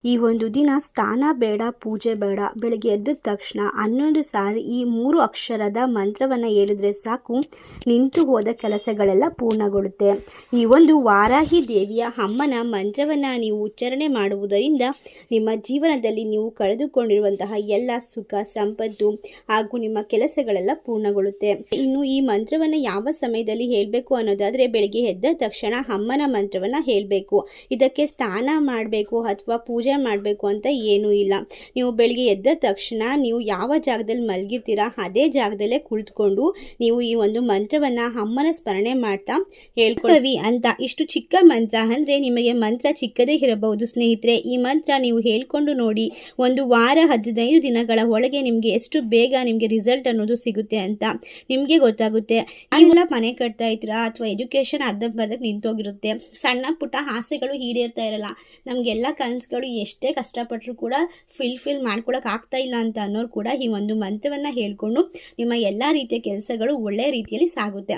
ಈ ಒಂದು ದಿನ ಸ್ನಾನ ಬೇಡ, ಪೂಜೆ ಬೇಡ. ಬೆಳಗ್ಗೆ ಎದ್ದ ತಕ್ಷಣ 11 ಸಾರಿ ಈ 3 ಅಕ್ಷರದ ಮಂತ್ರವನ್ನು ಹೇಳಿದ್ರೆ ಸಾಕು, ನಿಂತು ಹೋದ ಕೆಲಸಗಳೆಲ್ಲ ಪೂರ್ಣಗೊಳ್ಳುತ್ತೆ. ಈ ಒಂದು ವಾರಾಹಿ ದೇವಿಯ ಅಮ್ಮನ ಮಂತ್ರವನ್ನು ನೀವು ಉಚ್ಚಾರಣೆ ಮಾಡುವುದರಿಂದ ನಿಮ್ಮ ಜೀವನದಲ್ಲಿ ನೀವು ಕಳೆದುಕೊಂಡಿರುವಂತಹ ಎಲ್ಲ ಸುಖ ಸಂಪತ್ತು ಹಾಗೂ ನಿಮ್ಮ ಕೆಲಸಗಳೆಲ್ಲ ಪೂರ್ಣಗೊಳ್ಳುತ್ತೆ. ಇನ್ನು ಈ ಮಂತ್ರವನ್ನು ಯಾವ ಸಮಯದಲ್ಲಿ ಹೇಳಬೇಕು ಅನ್ನೋದಾದರೆ, ಬೆಳಗ್ಗೆ ಎದ್ದ ತಕ್ಷಣ ಅಮ್ಮನ ಮಂತ್ರವನ್ನು ಹೇಳಬೇಕು. ಇದಕ್ಕೆ ಸ್ನಾನ ಮಾಡಬೇಕು ಅಥವಾ ಪೂಜೆ ಮಾಡಬೇಕು ಅಂತ ಏನೂ ಇಲ್ಲ. ನೀವು ಬೆಳಿಗ್ಗೆ ಎದ್ದ ತಕ್ಷಣ ನೀವು ಯಾವ ಜಾಗದಲ್ಲಿ ಮಲಗಿರ್ತೀರಾ ಅದೇ ಜಾಗದಲ್ಲೇ ಕುಳಿತುಕೊಂಡು ನೀವು ಈ ಒಂದು ಮಂತ್ರವನ್ನು ಅಮ್ಮನ ಸ್ಮರಣೆ ಮಾಡ್ತಾ ಹೇಳ್ಕೊಳ್ಳಿ ಅಂತ. ಇಷ್ಟು ಚಿಕ್ಕ ಮಂತ್ರ ಅಂದರೆ ನಿಮಗೆ ಮಂತ್ರ ಚಿಕ್ಕದೇ ಇರಬಹುದು ಸ್ನೇಹಿತರೆ. ಈ ಮಂತ್ರ ನೀವು ಹೇಳ್ಕೊಂಡು ನೋಡಿ, ಒಂದು ವಾರ 15 ದಿನಗಳ ಒಳಗೆ ನಿಮಗೆ ಎಷ್ಟು ಬೇಗ ನಿಮಗೆ ರಿಸಲ್ಟ್ ಅನ್ನೋದು ಸಿಗುತ್ತೆ ಅಂತ ನಿಮಗೆ ಗೊತ್ತಾಗುತ್ತೆ. ನೀವೆಲ್ಲ ಮನೆ ಕಟ್ತಾ ಇದ್ದೀರಾ ಅಥವಾ ಎಜುಕೇಷನ್ ಅರ್ಧಂಬರ್ಧಕ್ಕೆ ನಿಂತೋಗಿರುತ್ತೆ, ಸಣ್ಣ ಪುಟ್ಟ ಆಸೆಗಳು ಈಡೇರ್ತಾ ಇರಲ್ಲ, ನಮಗೆಲ್ಲ ಕನಸುಗಳು ಎಷ್ಟೇ ಕಷ್ಟಪಟ್ಟರೂ ಕೂಡ ಫಿಲ್ ಮಾಡ್ಕೊಳಕ್ಕೆ ಆಗ್ತಾ ಇಲ್ಲ ಅಂತ ಅನ್ನೋರು ಕೂಡ ಈ ಒಂದು ಮಂತ್ರವನ್ನು ಹೇಳ್ಕೊಂಡು ನಿಮ್ಮ ಎಲ್ಲ ರೀತಿಯ ಕೆಲಸಗಳು ಒಳ್ಳೆಯ ರೀತಿಯಲ್ಲಿ ಸಾಗುತ್ತೆ.